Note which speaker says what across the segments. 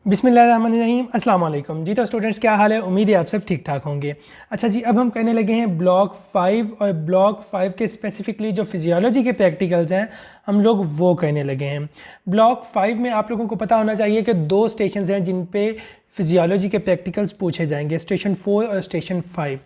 Speaker 1: बिस्मिल्लाहिर्रहमानिर्रहीम अस्सलाम वालेकुम जी। तो स्टूडेंट्स क्या हाल है, उम्मीद है आप सब ठीक ठाक होंगे। अच्छा जी, अब हम करने लगे हैं ब्लॉक 5 और ब्लॉक 5 के स्पेसिफिकली जो फिजियोलॉजी के प्रैक्टिकल्स हैं हम लोग वो करने लगे हैं। ब्लॉक 5 में आप लोगों को पता होना चाहिए कि 2 स्टेशंस हैं जिन पे फिजियोलॉजी के प्रैक्टिकल्स पूछे जाएंगे, स्टेशन 4 और स्टेशन 5।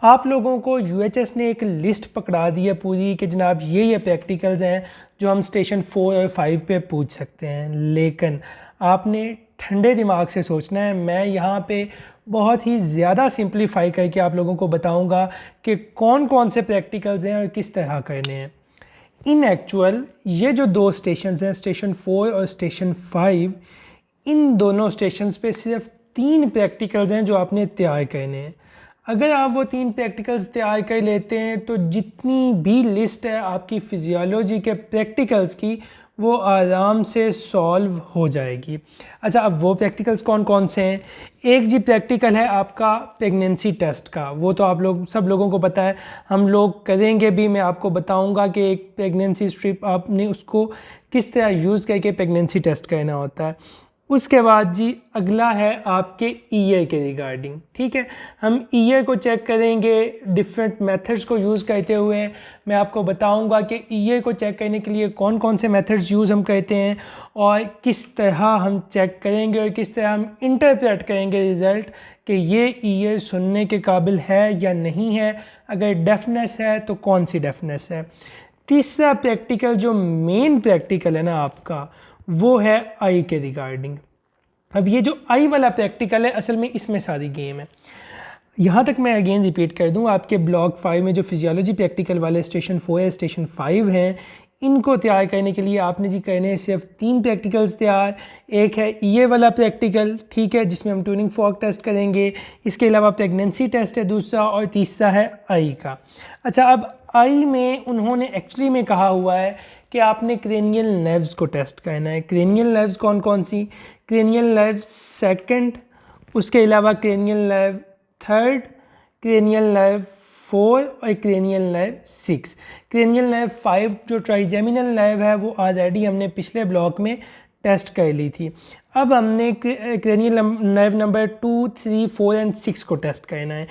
Speaker 1: आप लोगों को यूएचएस ने एक लिस्ट पकड़ा दी है पूरी कि जनाब ये प्रैक्टिकल्स हैं जो हम स्टेशन 4 और 5 पे पूछ सकते हैं, लेकिन आपने ठंडे दिमाग से सोचना है। मैं यहाँ पे बहुत ही ज़्यादा सिंप्लीफाई करके आप लोगों को बताऊँगा कि कौन कौन से प्रैक्टिकल्स हैं और किस तरह करने हैं। इन एक्चुअल ये जो 2 स्टेशंस हैं, स्टेशन 4 और स्टेशन 5, इन दोनों स्टेशंस पे सिर्फ 3 प्रैक्टिकल्स हैं जो आपने तैयार करने हैं। अगर आप वो 3 प्रैक्टिकल्स तैयार कर लेते हैं तो जितनी भी लिस्ट है आपकी फिजियोलॉजी के प्रैक्टिकल्स की वो आराम से सॉल्व हो जाएगी। अच्छा, अब वो प्रैक्टिकल्स कौन कौन से हैं? एक जी प्रैक्टिकल है आपका प्रेगनेंसी टेस्ट का, वो तो आप लोग सब लोगों को पता है, हम लोग करेंगे भी। मैं आपको बताऊंगा कि एक प्रेगनेंसी स्ट्रिप आपने उसको किस तरह यूज़ करके प्रेगनेंसी टेस्ट करना होता है। उसके बाद जी अगला है आपके ईयर के रिगार्डिंग, ठीक है। हम ईयर को चेक करेंगे डिफरेंट मेथड्स को यूज़ करते हुए। मैं आपको बताऊंगा कि ईयर को चेक करने के लिए कौन कौन से मेथड्स यूज़ हम करते हैं और किस तरह हम चेक करेंगे और किस तरह हम इंटरप्रेट करेंगे रिज़ल्ट कि ये ईयर सुनने के काबिल है या नहीं है। अगर डेफनेस है तो कौन सी डेफनेस है। तीसरा प्रैक्टिकल जो मेन प्रैक्टिकल है ना आपका, वो है आई के रिगार्डिंग। अब ये जो आई वाला प्रैक्टिकल है असल में इसमें सारी गेम है। यहाँ तक मैं अगेन रिपीट कर दूँ, आपके ब्लॉक 5 में जो फिजियोलॉजी प्रैक्टिकल वाले स्टेशन 4 है, स्टेशन 5 हैं, इनको तैयार करने के लिए आपने जी करने हैं सिर्फ 3 प्रैक्टिकल्स तैयार। एक है ये वाला प्रैक्टिकल, ठीक है, जिसमें हम ट्यूनिंग फॉर्क टेस्ट करेंगे। इसके अलावा प्रेगनेंसी टेस्ट है दूसरा, और तीसरा है आई का। अच्छा, अब आई में उन्होंने एक्चुअली में कहा हुआ है कि आपने क्रेनियल नर्व्स को टेस्ट करना है। क्रेनियल नर्व्स कौन कौन सी? क्रेनियल नर्व सेकंड, उसके अलावा cranial nerve third, cranial nerve 4 और क्रेनियल नर्व 6। क्रेनियल नर्व 5 जो ट्राइजेमिनल नर्व है वो ऑलरेडी हमने पिछले ब्लॉक में टेस्ट कर ली थी। अब हमने क्रेनियल नर्व नंबर 2, 3, 4 एंड 6 को टेस्ट करना है।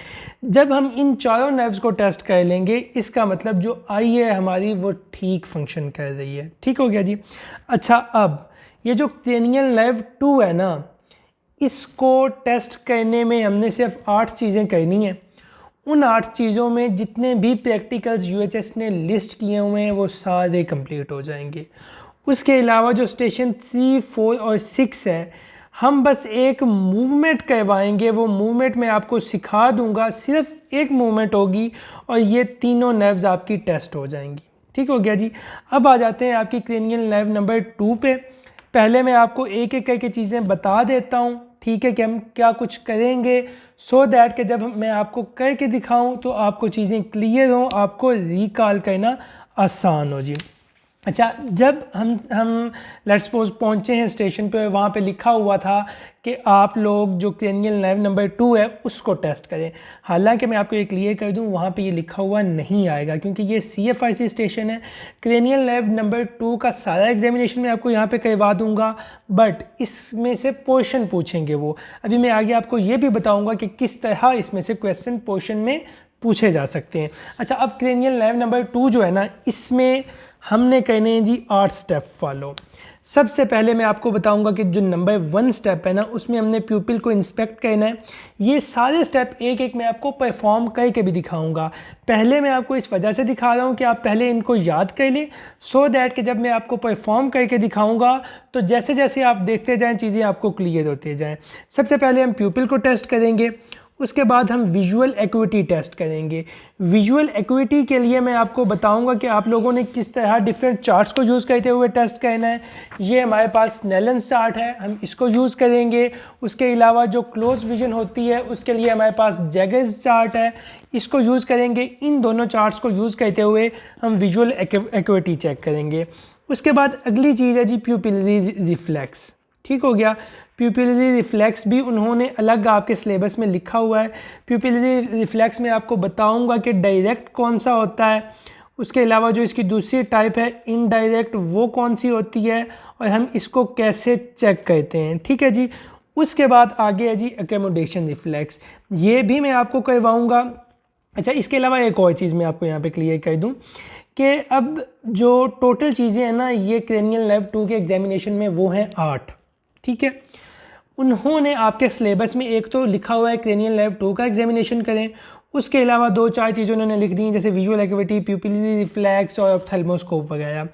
Speaker 1: जब हम इन चारों नर्व्स को टेस्ट कर लेंगे इसका मतलब जो आई है हमारी वो ठीक फंक्शन कर रही है। ठीक हो गया जी। अच्छा, अब ये जो क्रेनियल नर्व 2 है ना, इसको टेस्ट करने में हमने सिर्फ 8 चीज़ें करनी हैं। उन 8 चीज़ों में जितने भी प्रैक्टिकल्स यूएचएस ने लिस्ट किए हुए हैं वो सारे कंप्लीट हो जाएंगे। उसके अलावा जो स्टेशन 3, 4 और 6 है, हम बस एक मूवमेंट करवाएंगे। वो मूवमेंट मैं आपको सिखा दूंगा, सिर्फ एक मूवमेंट होगी और ये तीनों नर्व्स आपकी टेस्ट हो जाएंगी। ठीक हो गया जी। अब आ जाते हैं आपकी क्रेनियल नर्व नंबर 2 पे। पहले मैं आपको एक एक करके चीज़ें बता देता हूँ, ठीक है, कि हम क्या कुछ करेंगे, सो दैट कि जब मैं आपको करके दिखाऊं तो आपको चीज़ें क्लियर हों, आपको रिकॉल करना आसान हो जी। अच्छा, जब हम लेट्स सपोज पहुँचे हैं स्टेशन पे, वहाँ पे लिखा हुआ था कि आप लोग जो क्रेनियल नर्व नंबर 2 है उसको टेस्ट करें। हालांकि मैं आपको ये क्लियर कर दूं, वहाँ पे ये लिखा हुआ नहीं आएगा क्योंकि ये CFIC स्टेशन है। क्रेनियल नर्व नंबर 2 का सारा एग्जामिनेशन मैं आपको यहाँ पे करवा दूंगा, बट इसमें से पोर्शन पूछेंगे वो। अभी मैं आगे आपको ये भी बताऊँगा कि किस तरह इसमें से क्वेश्चन पोर्शन में पूछे जा सकते हैं। अच्छा, अब क्रेनियल नर्व नंबर 2 जो है ना, इसमें हमने करने हैं जी 8 स्टेप फॉलो। सबसे पहले मैं आपको बताऊंगा कि जो नंबर 1 स्टेप है ना, उसमें हमने प्यूपिल को इंस्पेक्ट करना है। ये सारे स्टेप एक एक मैं आपको परफॉर्म करके भी दिखाऊंगा। पहले मैं आपको इस वजह से दिखा रहा हूँ कि आप पहले इनको याद कर लें, सो दैट कि जब मैं आपको परफॉर्म करके दिखाऊंगा तो जैसे जैसे आप देखते जाएँ चीज़ें आपको क्लियर होती जाएँ। सबसे पहले हम प्यूपिल को टेस्ट करेंगे, उसके बाद हम विजुअल एक्यूटी टेस्ट करेंगे। विजुअल एक्यूटी के लिए मैं आपको बताऊंगा कि आप लोगों ने किस तरह डिफरेंट चार्ट्स को यूज़ करते हुए टेस्ट करना है। ये हमारे पास स्नेलन चार्ट है, हम इसको यूज़ करेंगे। उसके अलावा जो क्लोज विजन होती है उसके लिए हमारे पास जैगर्स चार्ट है, इसको यूज़ करेंगे। इन दोनों चार्ट्स को यूज़ करते हुए हम विजुअल एक्यूटी चेक करेंगे। उसके बाद अगली चीज़ है जी प्यूपिलरी रिफ्लेक्स। ठीक हो गया। प्यूपिलरी रिफ्लेक्स भी उन्होंने अलग आपके सिलेबस में लिखा हुआ है। प्यूपिलरी रिफ्लेक्स में आपको बताऊंगा कि डायरेक्ट कौन सा होता है, उसके अलावा जो इसकी दूसरी टाइप है इनडायरेक्ट वो कौन सी होती है और हम इसको कैसे चेक करते हैं। ठीक है जी। उसके बाद आगे है जी एकोमोडेशन रिफ्लेक्स, ये भी मैं आपको करवाऊँगा। अच्छा, इसके अलावा एक और चीज़ मैं आपको यहाँ पे क्लियर कर दूँ कि अब जो टोटल चीज़ें हैं ना ये क्रेनियल लेवल 2 के एग्जामिनेशन में वो हैं 8, ठीक है। उन्होंने आपके सिलेबस में एक तो लिखा हुआ है क्रेनियल लेवल 2 का एग्जामिनेशन करें, उसके अलावा 2-4 चीज़ें उन्होंने लिख दी हैं जैसे विजुअल एक्टिविटी, प्यूपिलरी रिफ्लेक्स और ऑप्थेल्मोस्कोप वगैरह।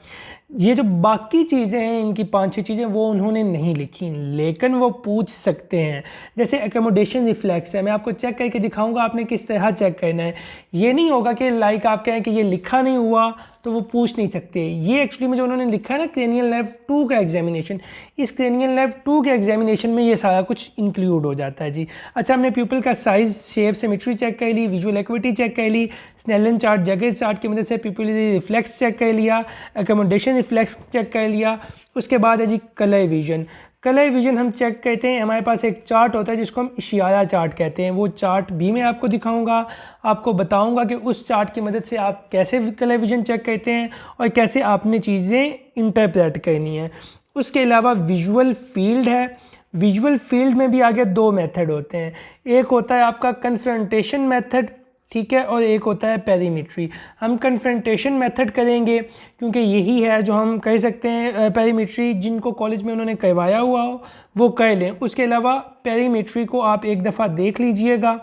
Speaker 1: ये जो बाकी चीज़ें हैं इनकी 5-6 चीज़ें वो उन्होंने नहीं लिखी, लेकिन वो पूछ सकते हैं। जैसे एकोमोडेशन रिफ्लेक्स है, मैं आपको चेक करके दिखाऊंगा आपने किस तरह चेक करना है। ये नहीं होगा कि लाइक आप कहें कि ये लिखा नहीं हुआ तो वो पूछ नहीं सकते। ये एक्चुअली में जो उन्होंने लिखा है ना क्रेनियल लेवल 2 का एग्जामिनेशन, इस क्रेनियल लेवल 2 के एग्जामिनेशन में ये सारा कुछ इंक्लूड हो जाता है जी। अच्छा, हमने प्यूपल का साइज, शेप, सिमेट्री चेक कर ली, विजुअल एक्टिविटी चेक कर ली, स्नेलन चार्ट, जगेज चार्ट की मदद से प्यूपिलरी रिफ्लेक्स चेक कर लिया, एकोमोडेशन रिफ्लेक्स चेक कर लिया। उसके बाद है जी कलर विजन। कलर विजन हम चेक करते हैं, हमारे पास एक चार्ट होता है जिसको हम इशारा चार्ट कहते हैं। वो चार्ट भी मैं आपको दिखाऊंगा, आपको बताऊंगा कि उस चार्ट की मदद से आप कैसे कलर विजन चेक करते हैं और कैसे आपने चीज़ें इंटरप्रेट करनी है। उसके अलावा विजुअल फील्ड है। विजुअल फील्ड में भी आगे 2 मेथड होते हैं, एक होता है आपका कन्फ्रंटेशन मेथड, ठीक है, और एक होता है पेरीमेट्री। हम कन्फ्रंटेशन मेथड करेंगे क्योंकि यही है जो हम कह सकते हैं। पेरीमेट्री जिनको कॉलेज में उन्होंने करवाया हुआ हो वो कर लें, उसके अलावा पेरीमेट्री को आप एक दफ़ा देख लीजिएगा,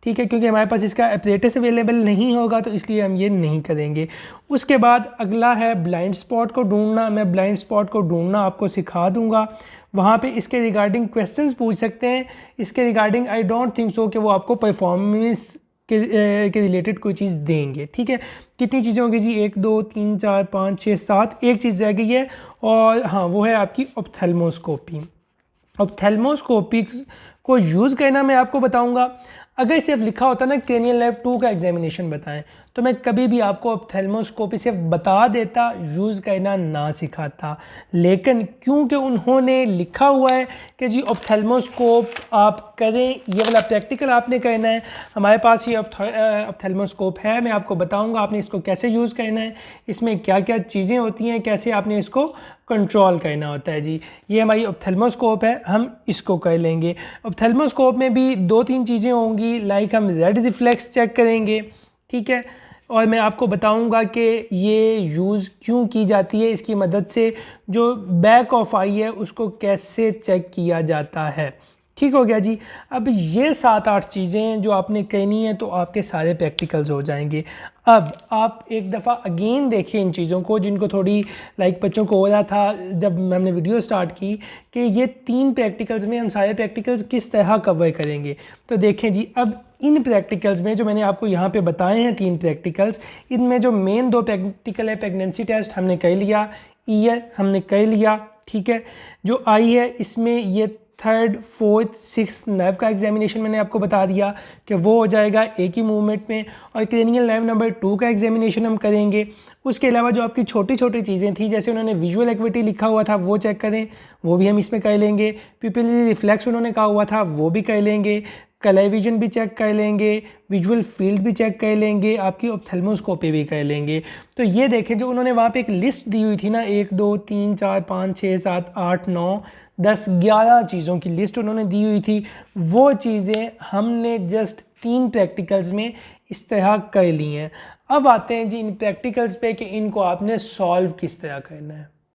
Speaker 1: ठीक है, क्योंकि हमारे पास इसका एपरेटस अवेलेबल नहीं होगा तो इसलिए हम ये नहीं करेंगे। उसके बाद अगला है ब्लाइंड स्पॉट को ढूंढना। मैं ब्लाइंड स्पॉट को ढूंढना आपको सिखा दूंगा, वहाँ पे इसके रिगार्डिंग क्वेश्चंस पूछ सकते हैं। इसके regarding I don't think so कि वो आपको परफॉर्मेंस के रिलेटेड कोई चीज़ देंगे, ठीक है। कितनी चीज़ें होंगी जी, 1 2 3 4 5 6 7, एक चीज़ रह गई है और हाँ वो है आपकी ऑप्थेल्मोस्कोपी। ऑप्थेल्मोस्कोपी को यूज़ करना मैं आपको बताऊंगा। अगर सिर्फ लिखा होता ना क्रेनियल लेवल 2 का एग्जामिनेशन बताएं तो मैं कभी भी आपको ऑप्थेल्मोस्कोपी सिर्फ बता देता, यूज़ करना ना सिखाता। लेकिन क्योंकि उन्होंने लिखा हुआ है कि जी ऑप्थेल्मोस्कोप आप करें, ये वाला प्रैक्टिकल आपने करना है, हमारे पास ये ऑप्थेल्मोस्कोप है, मैं आपको बताऊंगा आपने इसको कैसे यूज़ करना है, इसमें क्या क्या चीज़ें होती हैं, कैसे आपने इसको कंट्रोल करना होता है जी। ये हमारी ऑप्थेल्मोस्कोप है, हम इसको कर लेंगे। ऑप्थेल्मोस्कोप में भी 2-3 चीज़ें होंगी, लाइक हम रेड रिफ्लेक्स चेक करेंगे, ठीक है, और मैं आपको बताऊंगा कि ये यूज़ क्यों की जाती है, इसकी मदद से जो बैक ऑफ आई है उसको कैसे चेक किया जाता है। ठीक हो गया जी। अब ये 7-8 चीज़ें जो आपने करनी है तो आपके सारे प्रैक्टिकल्स हो जाएंगे। अब आप एक दफ़ा अगेन देखिए इन चीज़ों को, जिनको थोड़ी लाइक बच्चों को हो रहा था जब हमने वीडियो स्टार्ट की कि ये 3 प्रैक्टिकल्स में हम सारे प्रैक्टिकल्स किस तरह कवर करेंगे। तो देखें जी, अब इन प्रैक्टिकल्स में जो मैंने आपको यहाँ पे बताए हैं 3 प्रैक्टिकल्स, इनमें जो मेन 2 प्रैक्टिकल है, प्रेगनेंसी टेस्ट हमने कर लिया, ईयर हमने कर लिया, ठीक है। जो आई है इसमें ये 3rd 4th 6th नर्व का एग्जामिनेशन मैंने आपको बता दिया कि वो हो जाएगा एक ही मूवमेंट में, और क्रेनियल नर्व नंबर 2 का एग्जामिनेशन हम करेंगे। उसके अलावा जो आपकी छोटी छोटी चीज़ें थी, जैसे उन्होंने विजुअल एक्टिविटी लिखा हुआ था वो चेक करें, वो भी हम इसमें कर लेंगे। प्यूपिलरी रिफ्लेक्स उन्होंने कहा हुआ था वो भी कर लेंगे। कलर विजन भी चेक कर लेंगे, विजुअल फील्ड भी चेक कर लेंगे, आपकी ऑप्थेल्मोस्कोपी भी कर लेंगे। तो ये देखें जो उन्होंने वहाँ पे एक लिस्ट दी हुई थी ना, 1 2 3 4 5 6 7 8 9 10 11 चीज़ों की लिस्ट उन्होंने दी हुई थी, वो चीज़ें हमने जस्ट 3 प्रैक्टिकल्स में इस तरह कर ली हैं। अब आते हैं जी इन प्रैक्टिकल्स पे कि इनको आपने सॉल्व किस तरह करना है।